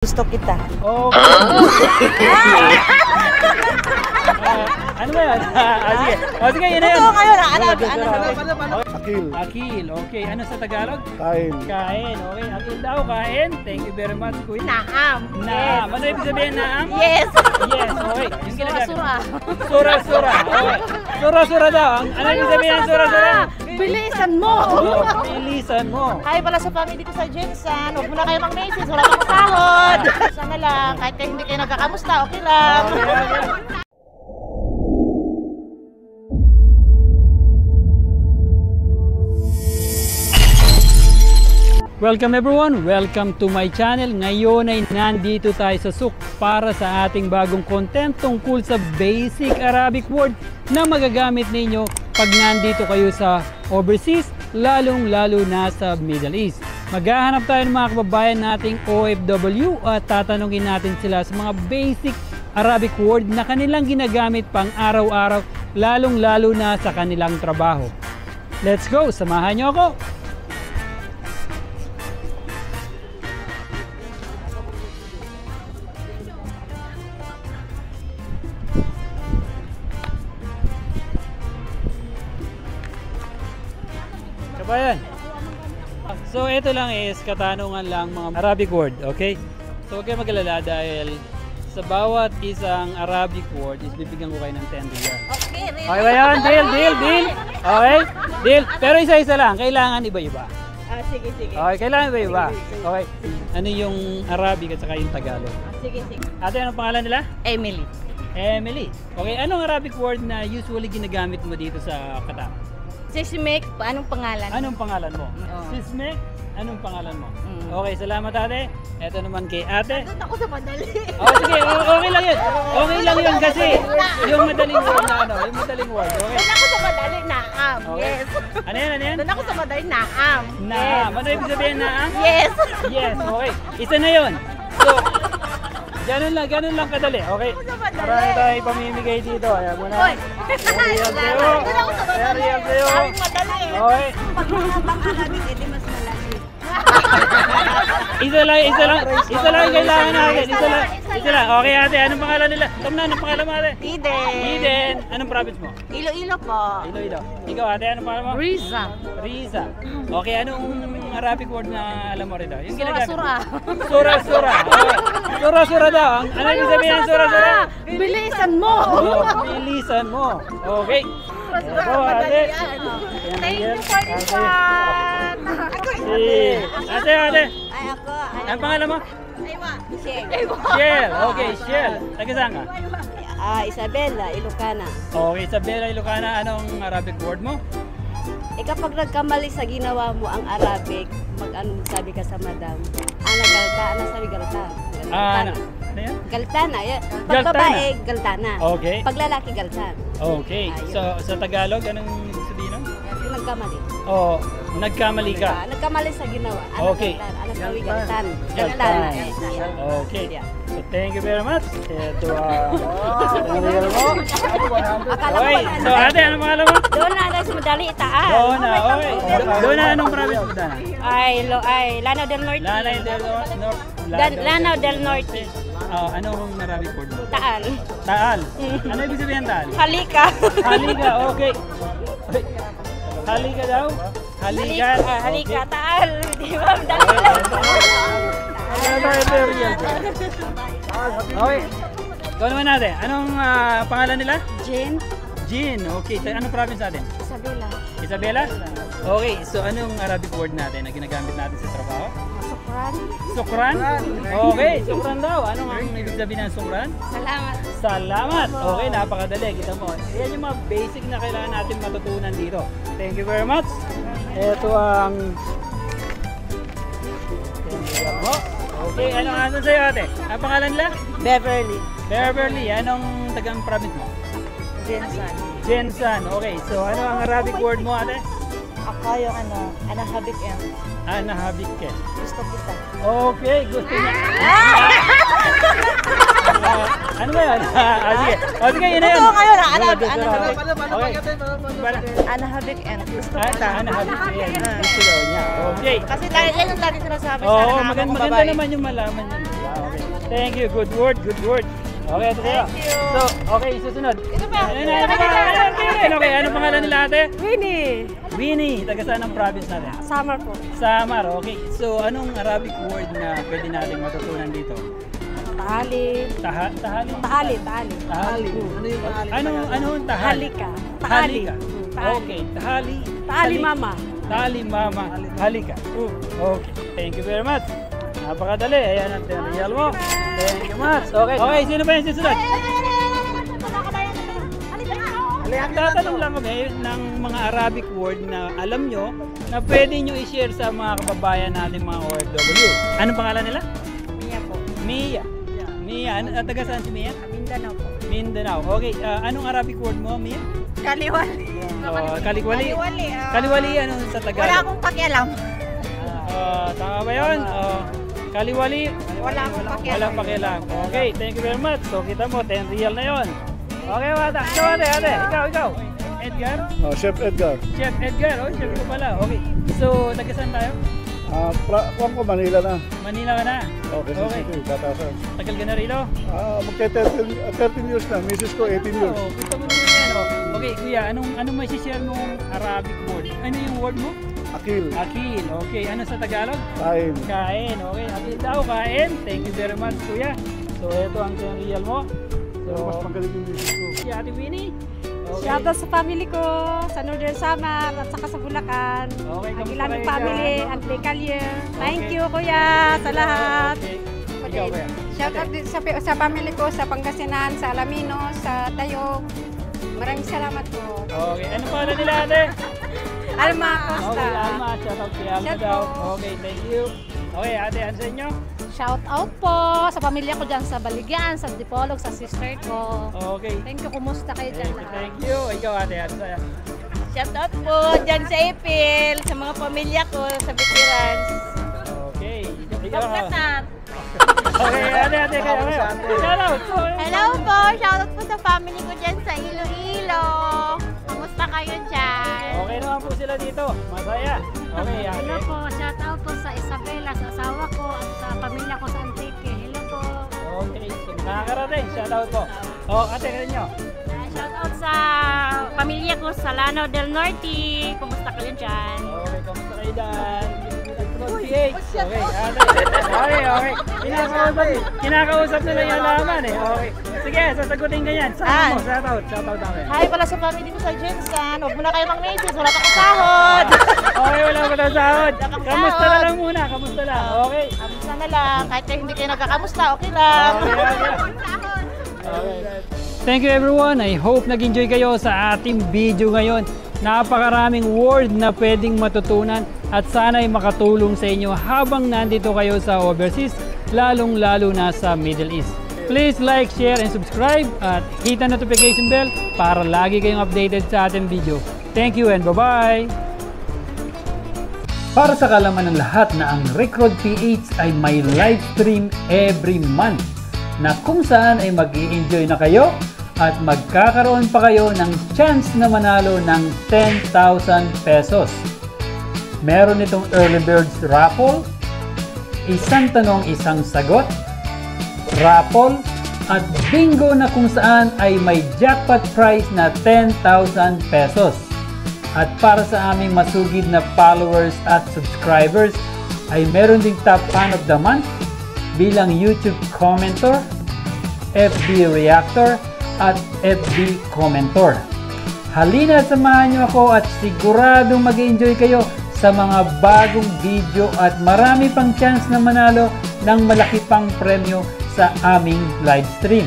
Gusto kita. Oh. Ano ba yan? Sige. Sige, yun na yun. Ito ngayon. Akil. Akil. Okay. Ano sa Tagalog? Kain. Kain. Okay. Akil daw, kain. Thank you very much, Kuya. Naam. Naam. Ano ibig sabihin, naam? Yes. Yes. Okay. Yung ginagamit. Sura-sura. Sura-sura. Okay. Sura-sura daw. Ano ibig sabihin ng sura-sura? Bilisan mo. Bilisan mo. Kaya pala sa family ko sa Jensen, huwag mo na kayo mag-message, wala kang sahod. Sana lang, kahit hindi kayo nagkakamusta, okay lang. Welcome everyone! Welcome to my channel. Ngayon ay nandito tayo sa Souk para sa ating bagong content tungkol sa basic Arabic word na magagamit ninyo pag nandito kayo sa overseas, lalong-lalo na sa Middle East. Maghahanap tayo ng mga kababayan nating OFW at tatanungin natin sila sa mga basic Arabic word na kanilang ginagamit pang araw-araw, lalong-lalo na sa kanilang trabaho. Let's go! Samahan nyo ako! Kabayan. So ito lang is katanungan lang mga Arabic word, okay? So huwag kayo mag-alala dahil sa bawat isang Arabic word is bibigyan ko kayo ng 10 riyal. Okay, really? Okay ba yan? Deal? Okay? Deal? Pero isa-isa lang, kailangan iba-iba. Sige. Okay, kailangan iba-iba. Okay. Ano yung Arabic at saka yung Tagalog? Sige. Ate, anong pangalan nila? Emily. Emily. Okay, anong Arabic word na usually ginagamit mo dito sa Qatar? Sismek, anong pangalan? Anong pangalan mo? Sismek? Anong pangalan mo? Okay, salamat ate. Ito naman kay ate. Doon ako sa madali. Oh, sige, okay lang yun. Okay lang yun kasi yung madaling word na ano, yung madaling word. Okay. Doon ako sa madali, naam. Okay. Yes. Ano yan? Doon ako sa madali, naam. Naam. Ano ibig sabihin naam? Yes. Yes, okay. Isa na yun. So, ganun lang kadali, okay? Marami tayo ipamimigay dito. Ayan mo na. Hoy. Real sa'yo. Real sa'yo. Sabi madali. Okay. Pag mahabang Arabic, edi mas malaki. Isa lang yung kailangan natin. Isa lang. Okay ate, anong pangalan nila? Anong pangalan mo ate? Eden. Eden. Anong province mo? Ilo-ilo po. Iloilo. Ikaw ate, anong pangalan mo? Riza. Riza. Okay, anong Arabic word na alam mo rito? Yung ginagamit mo? Sura-sura. Sura-sura. Okay. Sura-sura daw. Ano yung sabihin ng sura-sura? Bilisan mo. Bilisan mo. Okay. Ito ate. Thank you for this one. Ate. Ay ako. Anong pangalan mo? Aywa. Shell. Okay, Shell. Taga saan ka? Isabela, Ilocana. Okay, Isabela, Ilocana. Anong Arabic word mo? Kapag nagkamali sa ginawa mo ang Arabic, mag-ano sabi ka sa madam, galta, sabi galta. Ano yan? Galtana, yan. Pag Galtana. babae, galtana. Okay. Pag lalaki, galtan. Okay. So, sa Tagalog, anong ibig sabihin nun? Yung nagkamali. Oh, nagkamali ka. Nagkamali sa ginawa. Okay. Sabi galtan. Galtan. Galtana. Okay. Yeah. So, thank you very much. Ito, real mo. Akala ko Okay. So, ate, anong pangalan mo? doon na tayo sa madali, itaas. Doon na, okay. Doon na, anong province mo na? Lanao del Norte. Lanay del Norte. Lanao del Norte. Anong Arabic word mo? Taal. Taal. Ano ibig sabihin taal? Halika. Halika, okay. Halika daw? Halika. Halika, taal. Di ba? Dali lang. Okay. Ikaw naman natin. Anong pangalan nila? Jen. Jean. Okay. Anong province natin? Isabela. Isabela? Okay. So, anong Arabic word natin na ginagamit natin sa trabaho? Sukran. Sukran? Okay. Sukran daw. Anong ang ibig sabihin ng sukran? Salamat. Salamat! Okay, napakadali. Kita mo. Yan yung mga basic na kailangan natin matutunan dito. Thank you very much. Ito ang... Okay, anong asan sa'yo ate? Ang pangalan nila? Beverly. Beverly. Anong tagang province mo? Jensen. Jensen. Okay, so ano ang Arabic word mo ate? Ako yung anahabik yan. Anahabik ke. Gusto kita. Okay, gusto niya. Ano ba yan? Sige. Sige, yun na yun. Ito ngayon, Okay. anahabik yan. Gusto Ay, kita. anahabik ke yan. Gusto daw niya. Okay. Kasi yan yung lagi sinasabi sa Oo, anak maganda akong babae. naman yung malaman yun. Okay. Thank you. Good word, good word. Okay, ito sa'yo. Thank you. So, okay, susunod. Ito pa. Okay, ano pangalan nila ate? Winnie. Winnie, taga saan ang province natin? Summer po. Samar, okay. So, anong Arabic word na pwede natin matutunan dito? Tahali. Tahali? Tahali. Tahali. Ano yung tahali? Anong tahali? Halika. Halika. Tahali. Okay, tahali. Tahali mama. Tahali mama. Halika. Okay, thank you very much. Napakadali. Ayan ang tutorial mo. Thank you much. Okay, okay, sino ba yung susunod? Tatanong lang kami ng mga Arabic word na alam nyo na pwede nyo i-share sa mga kababayan natin mga OFW. Anong pangalan nila? Mia po. Mia. Mia. Taga saan si Mia? Mindanao po. Mindanao. Okay, anong Arabic word mo, Mia? Kaliwali. Kaliwali. Kaliwali. Kaliwali ano sa Tagalog? Wala akong pakialam. Tama ba yun? Kaliwali. Wala akong pakialam. Walang pakialam. Okay, thank you very much. So kita mo, 10 real na yun. Okay, wata. Ikaw ate. Ikaw. Edgar? Oh, Chef Edgar. Chef Edgar. Oh, chef ko pala. Okay. So, taga saan tayo? Kuwan ko, Manila na. Manila ka na. Okay, City, Batasan. Tagal ka na rito? Magka 13 years na. Mrs. ko, 18 years. Oo, kita mo naman yan. Oh. Okay, kuya, anong may share mong Arabic word? Ano yung word mo? Akil. Akil. Okay, ano sa Tagalog? Kain. Kain. Okay, akil daw, kain. Thank you very much, kuya. So, ito ang real mo. Pero mas magaling yung Mrs. ko. Si Ate Winnie. Okay. Shoutout sa family ko, sa Northern Samar at saka sa Bulacan. Okay, Ang kamusta ilang kayo family dyan? at Calye. Thank Okay. you kuya sa lahat. Okay. Ikaw, kuya. Shoutout din sa family ko sa Pangasinan, sa Alaminos, sa Tayog. Maraming salamat po. Okay, ano pangalan nila ate? Alma Costa. Okay, Alma. Shoutout kay Alma Shout daw. po. Okay, thank you. Okay, ate, ano sa inyo? Shout out po sa pamilya ko dyan sa Baligyan, sa Dipolog, sa sister ko. Okay. Thank you, kumusta kayo dyan lahat? Thank you. Ikaw ate, ano sa'yo? Shout out po dyan sa Ipil, sa mga pamilya ko, sa veterans. Okay. Ikaw. Pagkatat. Okay, ate, kayo. Shoutout. Hello po, shout out po sa family ko dyan sa Iloilo. Kamusta kayo dyan? Okay naman po sila dito. Masaya. Okay, ate. Hello po, shout out po sa Isabela, sa asawa ko, at sa pamilya ko sa Antique. Hello po. Okay. Nakakarating. Shoutout po. Oh, ate, kanyo. Shout out sa pamilya ko sa Lanao del Norte. Kumusta kayo dyan? Okay, kamusta kayo dyan? Okay, okay. Kinakausap nila yung laman eh. Okay. Sige, sasagutin ka yan. Saan mo? Shoutout namin. Hi pala sa family ko sa Jensen. Huwag mo na kayo mang-message, wala pa akong sahod. Okay, wala ko na sahod. Kamusta na lang muna, kamusta lang. Okay. Kamusta na lang, kahit kayo hindi kayo nagkakamusta, okay lang. Okay. Thank you everyone. I hope nag-enjoy kayo sa ating video ngayon. Napakaraming word na pwedeng matutunan at sana'y makatulong sa inyo habang nandito kayo sa overseas, lalong-lalo na sa Middle East. Please like, share, and subscribe at hit the notification bell para lagi kayong updated sa ating video. Thank you and bye-bye! Para sa kalaman ng lahat na ang Recrod PH ay may live stream every month na kung saan ay mag-i-enjoy na kayo at magkakaroon pa kayo ng chance na manalo ng 10,000 pesos. Meron itong Early Birds Raffle, isang tanong isang sagot, raffle, at bingo na kung saan ay may jackpot prize na 10,000 pesos. At para sa aming masugid na followers at subscribers ay meron ding top fan of the month bilang YouTube commenter, FB reactor, at FB commenter. Halina at samahan niyo ako at siguradong mag-enjoy kayo sa mga bagong video at marami pang chance na manalo ng malaki pang premyo sa aming live stream.